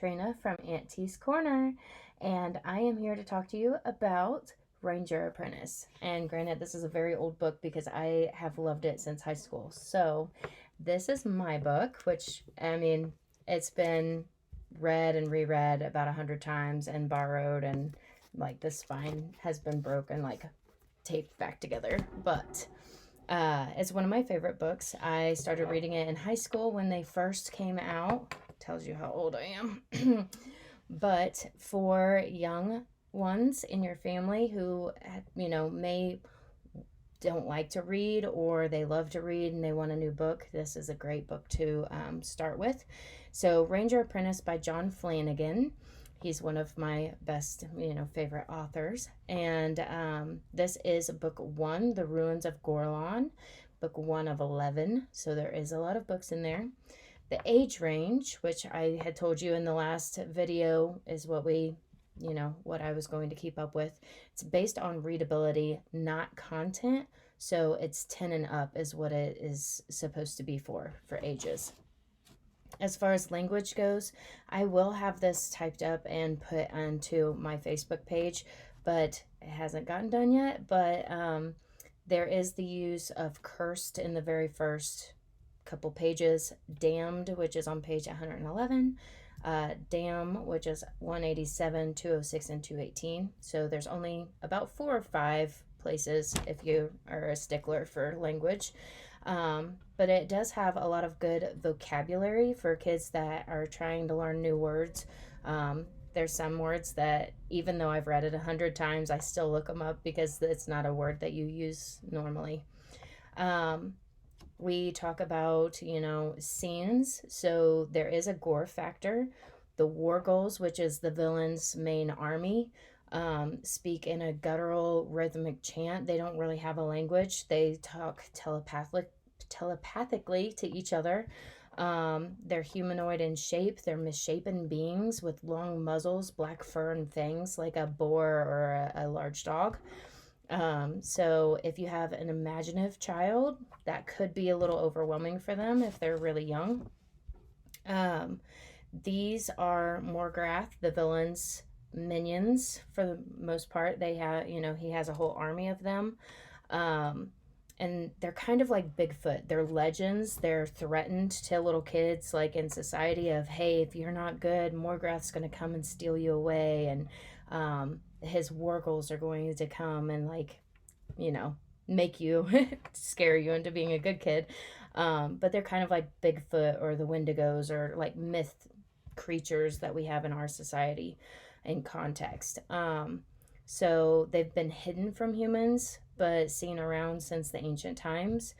Trina from Aunt T's Corner, and I am here to talk to you about Ranger Apprentice. And granted, this is a very old book because I have loved it since high school. So, this is my book, which, I mean, it's been read and reread about 100 times and borrowed, and like the spine has been broken, like taped back together. But it's one of my favorite books. I started reading it in high school when they first came out. Tells you how old I am. But for young ones in your family who, may don't like to read or they love to read and they want a new book, this is a great book to start with. So, Ranger Apprentice by John Flanagan. He's one of my best, favorite authors. And this is book one, The Ruins of Gorlan, book one of 11. So there is a lot of books in there. The age range, which I had told you in the last video, is what what I was going to keep up with. It's based on readability, not content. So it's 10 and up is what it is supposed to be for ages. As far as language goes, I will have this typed up and put onto my Facebook page, but it hasn't gotten done yet. But there is the use of cursed in the very first couple pages, damned, which is on page 111, damn, which is 187, 206, and 218. So there's only about 4 or 5 places if you are a stickler for language. But it does have a lot of good vocabulary for kids that are trying to learn new words. There's some words that, even though I've read it 100 times, I still look them up because it's not a word that you use normally. We talk about, scenes. So there is a gore factor. The war goals, which is the villain's main army, speak in a guttural rhythmic chant. They don't really have a language. They talk telepathically to each other. They're humanoid in shape. They're misshapen beings with long muzzles, black fur, and fangs like a boar or a large dog. So if you have an imaginative child, that could be a little overwhelming for them if they're really young. These are Morgrath, the villain's minions, for the most part. They have, he has a whole army of them. And they're kind of like Bigfoot. They're legends. They're threatened to little kids, like in society, of, hey, if you're not good, Morgrath's going to come and steal you away. And his wargles are going to come and, make you, scare you into being a good kid. But they're kind of like Bigfoot or the Wendigos or like myth creatures that we have in our society in context. So they've been hidden from humans, but seen around since the ancient times.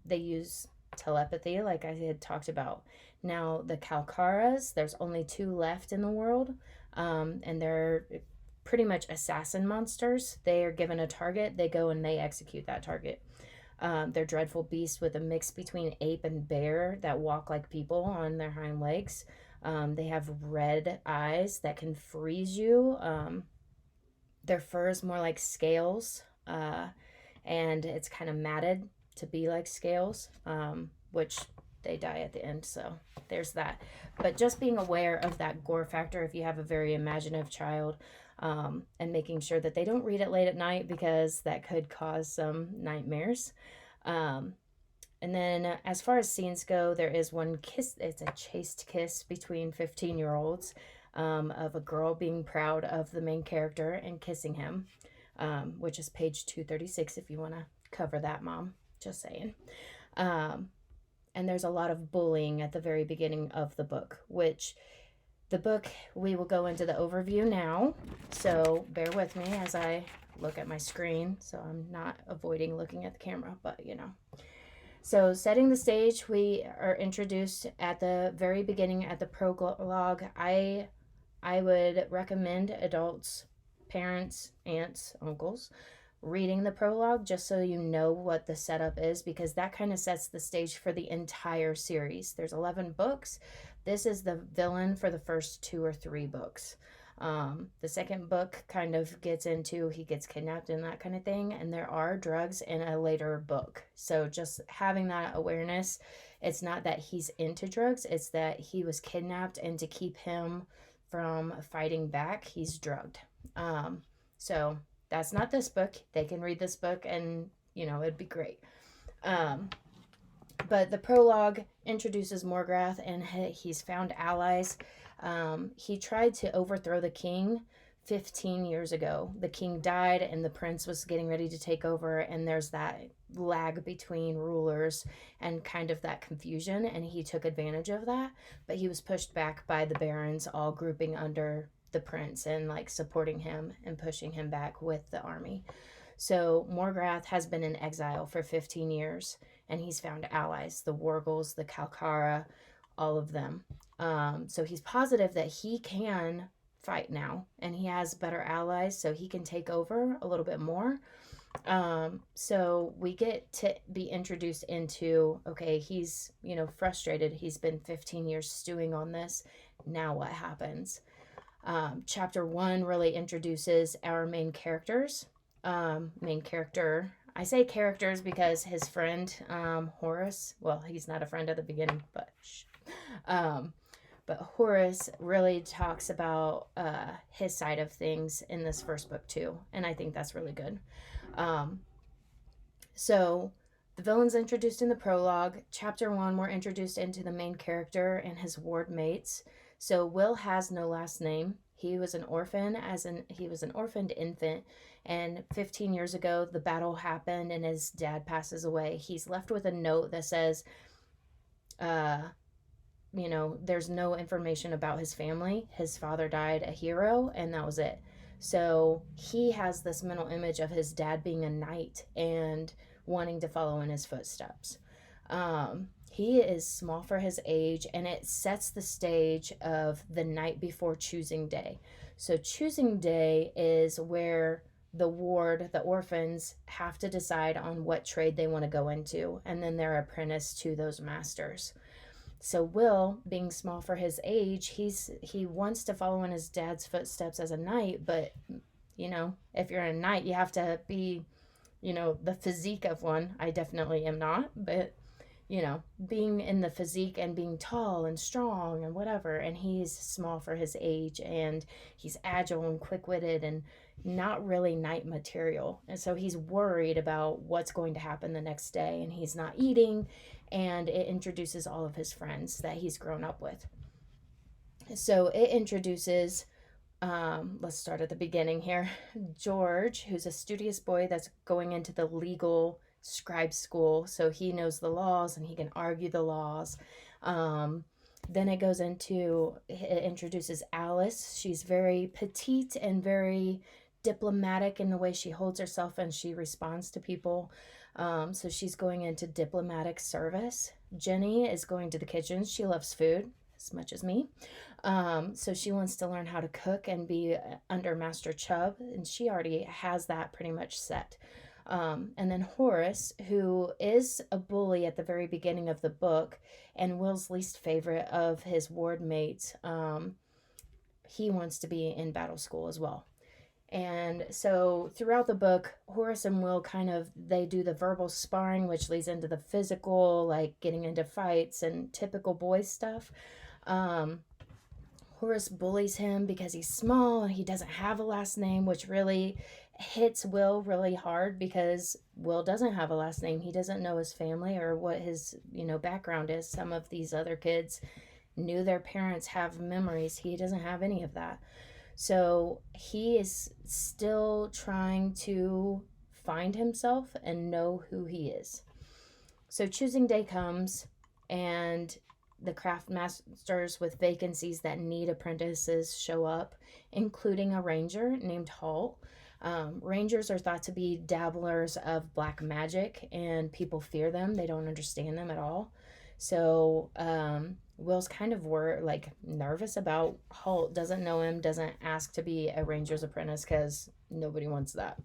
They use telepathy, like I had talked about. Now, the Kalkaras, there's only 2 left in the world, and they're pretty much assassin monsters. They are given a target, they go and they execute that target. They're dreadful beasts with a mix between ape and bear that walk like people on their hind legs. They have red eyes that can freeze you. Their fur is more like scales, and it's kind of matted to be like scales, which they die at the end, so there's that. But just being aware of that gore factor if you have a very imaginative child, and making sure that they don't read it late at night because that could cause some nightmares. And then as far as scenes go, there is one kiss. It's a chaste kiss between 15-year-olds, of a girl being proud of the main character and kissing him, which is page 236 if you want to cover that, Mom. Just saying. And there's a lot of bullying at the very beginning of the book, which the book, we will go into the overview now. So bear with me as I look at my screen. So I'm not avoiding looking at the camera, but So setting the stage, we are introduced at the very beginning at the prologue. I would recommend adults, parents, aunts, uncles, reading the prologue just so you know what the setup is, because that kind of sets the stage for the entire series. There's 11 books. This is the villain for the first 2 or 3 books. The second book kind of gets into he gets kidnapped and that kind of thing, and there are drugs in a later book. So just having that awareness, it's not that he's into drugs, it's that he was kidnapped, and to keep him from fighting back, he's drugged. So that's not this book. They can read this book and, it'd be great. Um, but the prologue introduces Morgrath, and he's found allies. He tried to overthrow the king 15 years ago. The king died, and the prince was getting ready to take over, and there's that lag between rulers and kind of that confusion, and he took advantage of that. But he was pushed back by the barons, all grouping under the prince and like supporting him and pushing him back with the army. So Morgrath has been in exile for 15 years, and he's found allies, the Wargles, the Kalkara, all of them. So he's positive that he can fight now, and he has better allies, so he can take over a little bit more. So we get to be introduced into, okay, he's, frustrated. He's been 15 years stewing on this. Now what happens? Chapter 1 really introduces our main characters. Main character, I say characters because his friend, Horace, well, he's not a friend at the beginning, but Horace really talks about his side of things in this first book too, and I think that's really good. So the villain's introduced in the prologue. Chapter 1, we're introduced into the main character and his ward mates. So Will has no last name. He was an orphan, he was an orphaned infant, and 15 years ago the battle happened and his dad passes away. He's left with a note that says, there's no information about his family. His father died a hero, and that was it. So he has this mental image of his dad being a knight and wanting to follow in his footsteps. He is small for his age, and it sets the stage of the night before choosing day. So choosing day is where the orphans, have to decide on what trade they want to go into, and then they're apprenticed to those masters. So Will, being small for his age, he wants to follow in his dad's footsteps as a knight, but if you're a knight, you have to be, the physique of one. I definitely am not, but being in the physique and being tall and strong and whatever, and he's small for his age, and he's agile and quick-witted and not really knight material. And so he's worried about what's going to happen the next day, and he's not eating, and it introduces all of his friends that he's grown up with. So it introduces, let's start at the beginning here, George, who's a studious boy that's going into the legal scribe school, so he knows the laws and he can argue the laws. Then it introduces Alice. She's very petite and very diplomatic in the way she holds herself and she responds to people. So she's going into diplomatic service. Jenny is going to the kitchen. She loves food as much as me. So she wants to learn how to cook and be under Master Chubb, and she already has that pretty much set. And then Horace, who is a bully at the very beginning of the book and Will's least favorite of his ward mates, he wants to be in battle school as well. And so throughout the book, Horace and Will they do the verbal sparring, which leads into the physical, like getting into fights and typical boy stuff. Horace bullies him because he's small and he doesn't have a last name, which really hits Will really hard because Will doesn't have a last name. He doesn't know his family or what his, background is. Some of these other kids knew their parents, have memories. He doesn't have any of that. So he is still trying to find himself and know who he is. So choosing day comes, and the craft masters with vacancies that need apprentices show up, including a ranger named Halt. Rangers are thought to be dabblers of black magic, and people fear them. They don't understand them at all. So Will's kind of nervous about Halt, doesn't know him, doesn't ask to be a ranger's apprentice because nobody wants that.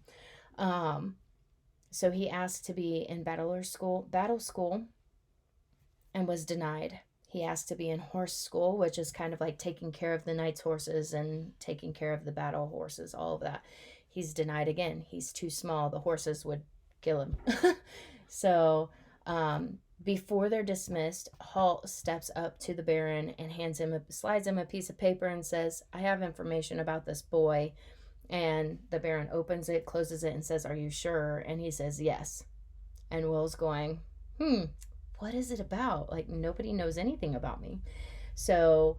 So he asked to be in battle school and was denied. He asked to be in horse school, which is kind of like taking care of the knight's horses and taking care of the battle horses, all of that. He's denied again. He's too small. The horses would kill him. So, before they're dismissed, Halt steps up to the Baron and slides him a piece of paper and says, "I have information about this boy." And the Baron opens it, closes it, and says, "Are you sure?" And he says, "Yes." And Will's going, what is it about? Like, nobody knows anything about me. So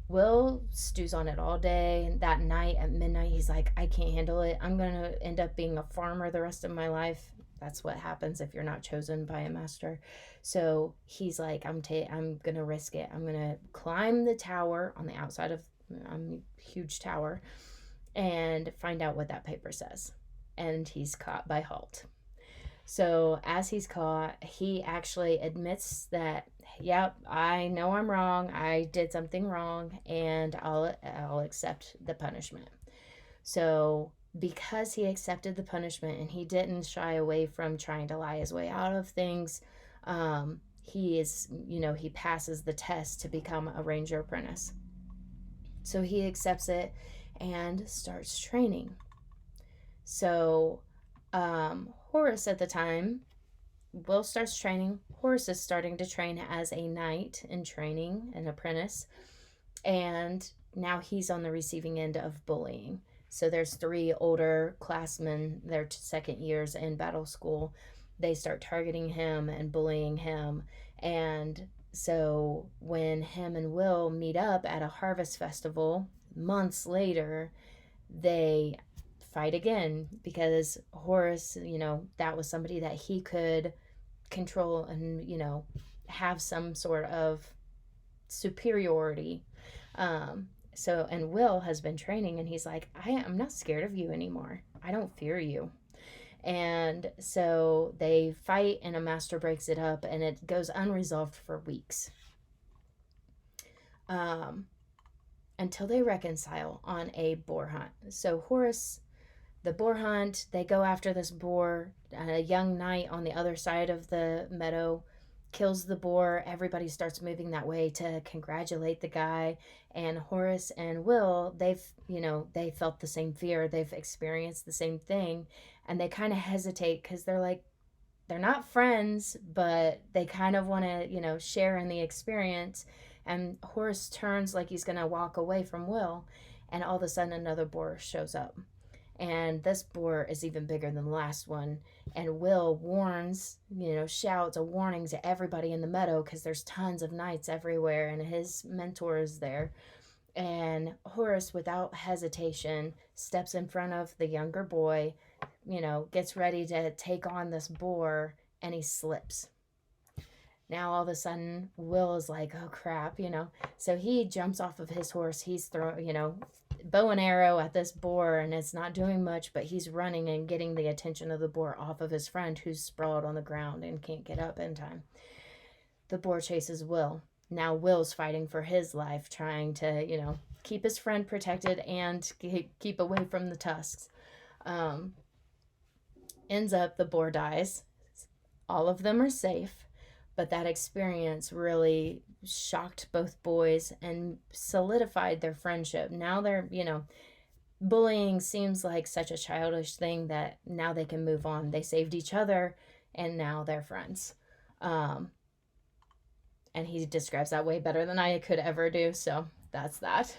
Will stews on it all day. And that night at midnight, he's like, "I can't handle it. I'm going to end up being a farmer the rest of my life." That's what happens if you're not chosen by a master. So he's like, I'm going to risk it. I'm going to climb the tower on the outside of a huge tower and find out what that paper says. And he's caught by Halt. So as he's caught, he actually admits that, "Yep, I know I'm wrong. I did something wrong, and I'll accept the punishment." So because he accepted the punishment and he didn't shy away from trying to lie his way out of things, he passes the test to become a ranger apprentice. So he accepts it and starts training. So Horace at the time, Will starts training. Horace is starting to train as a knight in training, an apprentice. And now he's on the receiving end of bullying. So there's 3 older classmen, their second years in battle school. They start targeting him and bullying him. And so when him and Will meet up at a harvest festival months later, they fight again because Horace, that was somebody that he could control and, have some sort of superiority. And Will has been training and he's like, I'm not scared of you anymore. I don't fear you. And so they fight and a master breaks it up and it goes unresolved for weeks. Until they reconcile on a boar hunt. So Horace, the boar hunt, they go after this boar. A young knight on the other side of the meadow kills the boar. Everybody starts moving that way to congratulate the guy. And Horace and Will, they felt the same fear. They've experienced the same thing. And they kind of hesitate because they're not friends, but they kind of want to, share in the experience. And Horace turns like he's going to walk away from Will. And all of a sudden another boar shows up. And this boar is even bigger than the last one. And Will warns, shouts a warning to everybody in the meadow because there's tons of knights everywhere and his mentor is there. And Horace, without hesitation, steps in front of the younger boy, gets ready to take on this boar, and he slips. Now all of a sudden, Will is like, "Oh crap," So he jumps off of his horse. He's throwing, bow and arrow at this boar, and it's not doing much, but he's running and getting the attention of the boar off of his friend who's sprawled on the ground and can't get up in time. The boar chases Will. Now Will's fighting for his life, trying to, keep his friend protected and keep away from the tusks. Ends up the boar dies. All of them are safe. But that experience really shocked both boys and solidified their friendship. Now they're, bullying seems like such a childish thing that now they can move on. They saved each other and now they're friends. And he describes that way better than I could ever do. So that's that.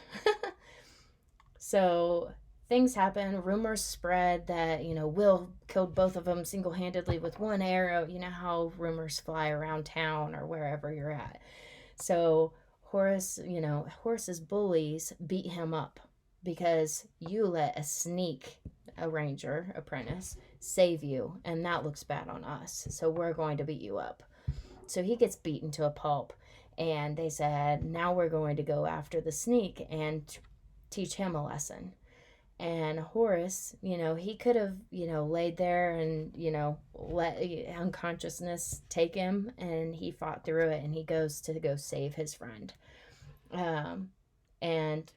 So things happen. Rumors spread that, Will killed both of them single-handedly with one arrow. You know how rumors fly around town or wherever you're at. So Horace's bullies beat him up because you let a ranger apprentice, save you, and that looks bad on us. So we're going to beat you up. So he gets beaten to a pulp, and they said, now we're going to go after the sneak and teach him a lesson. And Horace, he could have, laid there and, let unconsciousness take him. And he fought through it and he goes to go save his friend. And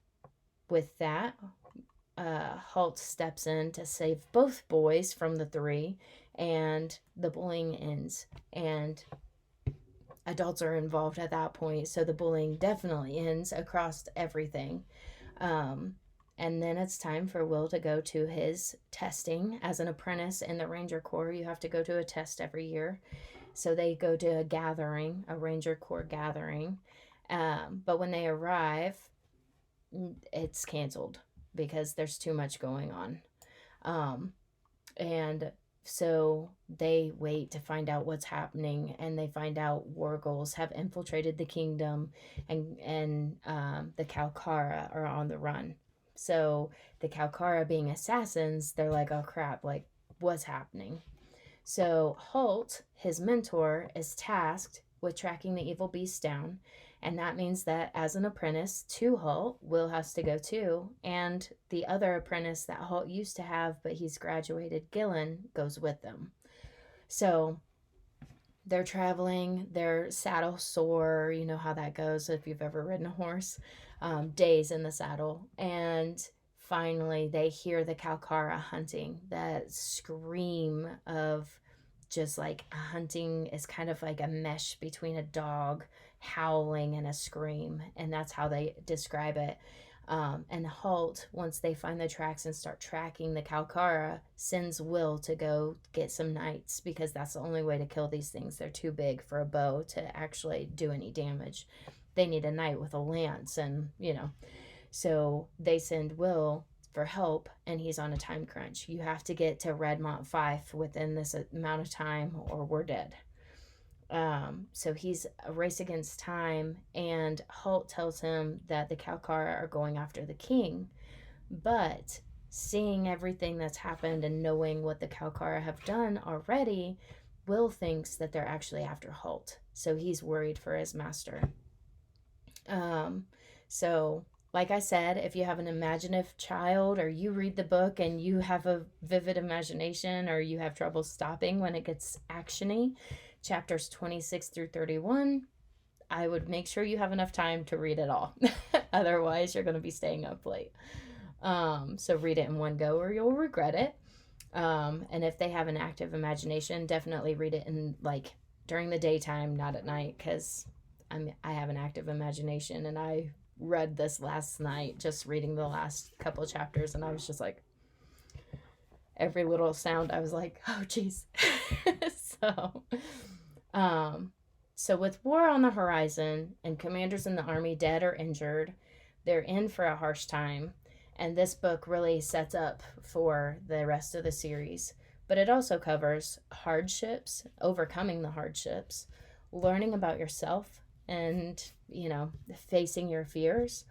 with that, Halt steps in to save both boys from the 3. And the bullying ends. And adults are involved at that point, so the bullying definitely ends across everything. Um, and then it's time for Will to go to his testing as an apprentice in the Ranger Corps. You have to go to a test every year. So they go to a gathering, a Ranger Corps gathering. But when they arrive, it's canceled because there's too much going on. Um, and so they wait to find out what's happening, and they find out Wargles have infiltrated the kingdom, and the Kalkara are on the run. So the Kalkara, being assassins, they're like, oh crap, like what's happening? So Holt, his mentor, is tasked with tracking the evil beast down. And that means that as an apprentice to Holt, Will has to go too. And the other apprentice that Holt used to have, but he's graduated, Gillen, goes with them. So they're traveling, they're saddle sore. You know how that goes if you've ever ridden a horse. Days in the saddle. And finally, they hear the Kalkara hunting. That scream of just like hunting is kind of like a mesh between a dog howling and a scream. And that's how they describe it. And Holt, once they find the tracks and start tracking the Kalkara, sends Will to go get some knights because that's the only way to kill these things. They're too big for a bow to actually do any damage. They need a knight with a lance, and so they send Will for help, and he's on a time crunch. You have to get to Redmont Fife within this amount of time, or we're dead. So he's a race against time, and Holt tells him that the Kalkara are going after the king. But seeing everything that's happened and knowing what the Kalkara have done already, Will thinks that they're actually after Holt. So he's worried for his master. So like I said, if you have an imaginative child, or you read the book and you have a vivid imagination, or you have trouble stopping when it gets actiony, chapters 26 through 31, I would make sure you have enough time to read it all. Otherwise, you're going to be staying up late. So read it in one go or you'll regret it. And if they have an active imagination, definitely read it in like during the daytime, not at night, because I have an active imagination, and I read this last night, just reading the last couple chapters, and I was just like, every little sound, I was like, oh geez. So with war on the horizon and commanders in the army dead or injured, they're in for a harsh time. And this book really sets up for the rest of the series. But it also covers hardships, overcoming the hardships, learning about yourself, and facing your fears,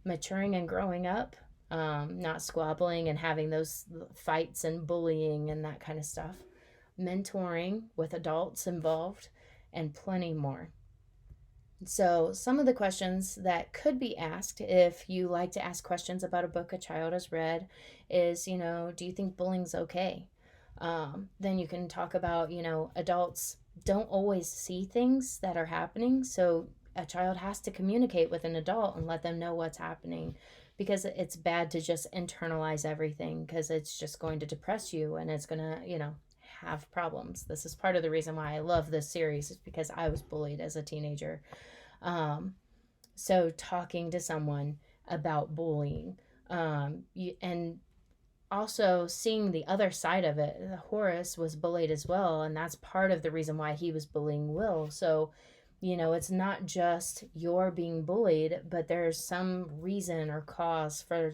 maturing and growing up, not squabbling and having those fights and bullying and that kind of stuff, mentoring with adults involved, and plenty more. So some of the questions that could be asked, if you like to ask questions about a book a child has read, is, do you think bullying's okay? Then you can talk about, adults don't always see things that are happening. So a child has to communicate with an adult and let them know what's happening, because it's bad to just internalize everything, because it's just going to depress you and it's going to, have problems. This is part of the reason why I love this series, is because I was bullied as a teenager. So talking to someone about bullying, and also seeing the other side of it. Horace was bullied as well, and that's part of the reason why he was bullying Will. So, it's not just you're being bullied, but there's some reason or cause for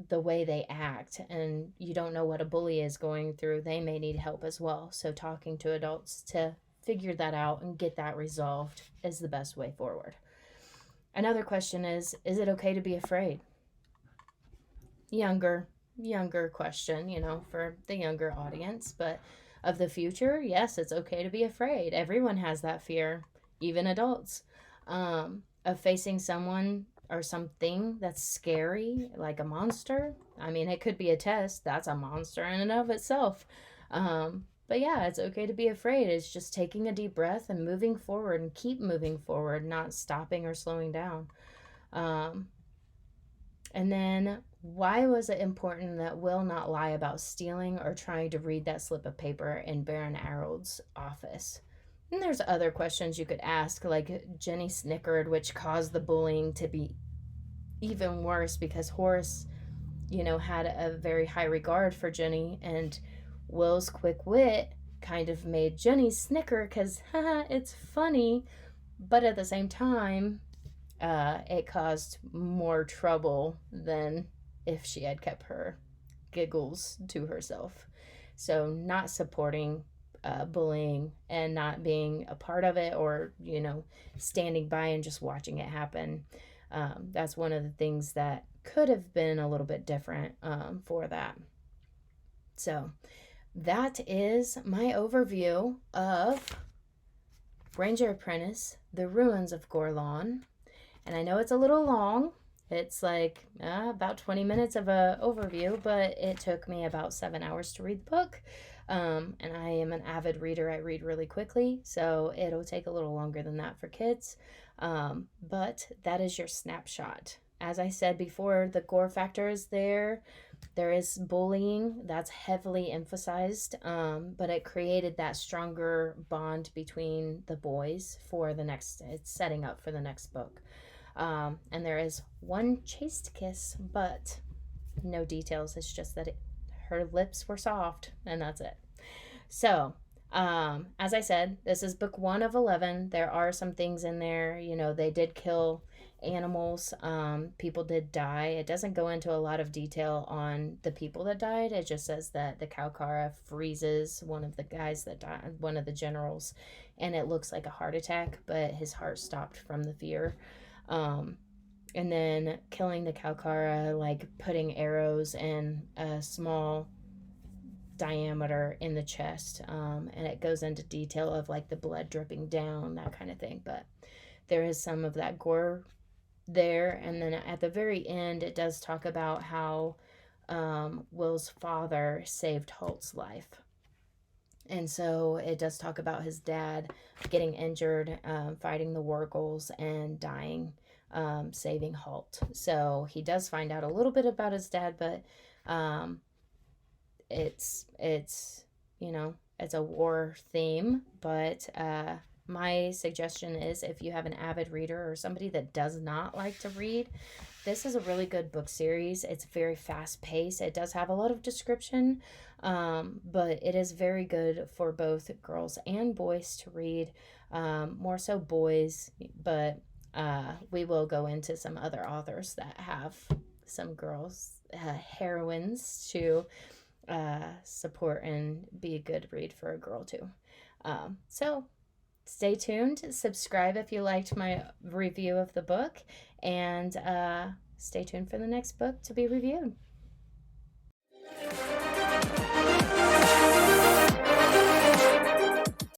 the way they act, and you don't know what a bully is going through. They may need help as well. So talking to adults to figure that out and get that resolved is the best way forward. Another question is it okay to be afraid? Younger question, for the younger audience, but of the future, yes, it's okay to be afraid. Everyone has that fear, even adults, of facing someone or something that's scary, like a monster. I mean, it could be a test. That's a monster in and of itself. But yeah, it's okay to be afraid. It's just taking a deep breath and moving forward, and keep moving forward, not stopping or slowing down. And then, why was it important that Will not lie about stealing or trying to read that slip of paper in Baron Harold's office? And there's other questions you could ask, like Jenny snickered, which caused the bullying to be even worse because Horace, had a very high regard for Jenny, and Will's quick wit kind of made Jenny snicker because, haha, it's funny, but at the same time, it caused more trouble than if she had kept her giggles to herself. So, not supporting bullying and not being a part of it, or, standing by and just watching it happen. That's one of the things that could have been a little bit different for that. So, that is my overview of Ranger Apprentice, The Ruins of Gorlan. And I know it's a little long. It's like about 20 minutes of a overview, but it took me about 7 hours to read the book. And I am an avid reader. I read really quickly, so it'll take a little longer than that for kids. But that is your snapshot. As I said before, the gore factor is there. There is bullying that's heavily emphasized, but it created that stronger bond between the boys for the next, it's setting up for the next book. And there is one chaste kiss, but no details. It's just that her lips were soft, and that's it. So, as I said, this is book 1 of 11. There are some things in there. They did kill animals. People did die. It doesn't go into a lot of detail on the people that died. It just says that the Calcara freezes one of the guys that died, one of the generals, and it looks like a heart attack, but his heart stopped from the fear. And then killing the Calcara, like putting arrows in a small diameter in the chest, and it goes into detail of like the blood dripping down, that kind of thing. But there is some of that gore there. And then at the very end, it does talk about how Will's father saved Holt's life. And so it does talk about his dad getting injured, fighting the Wargles, and dying, saving Holt. So he does find out a little bit about his dad, but it's it's a war theme. But my suggestion is, if you have an avid reader or somebody that does not like to read, this is a really good book series. It's very fast paced. It does have a lot of description, but it is very good for both girls and boys to read. More so boys, but we will go into some other authors that have some girls heroines to support and be a good read for a girl too. So stay tuned. Subscribe if you liked my review of the book, and stay tuned for the next book to be reviewed.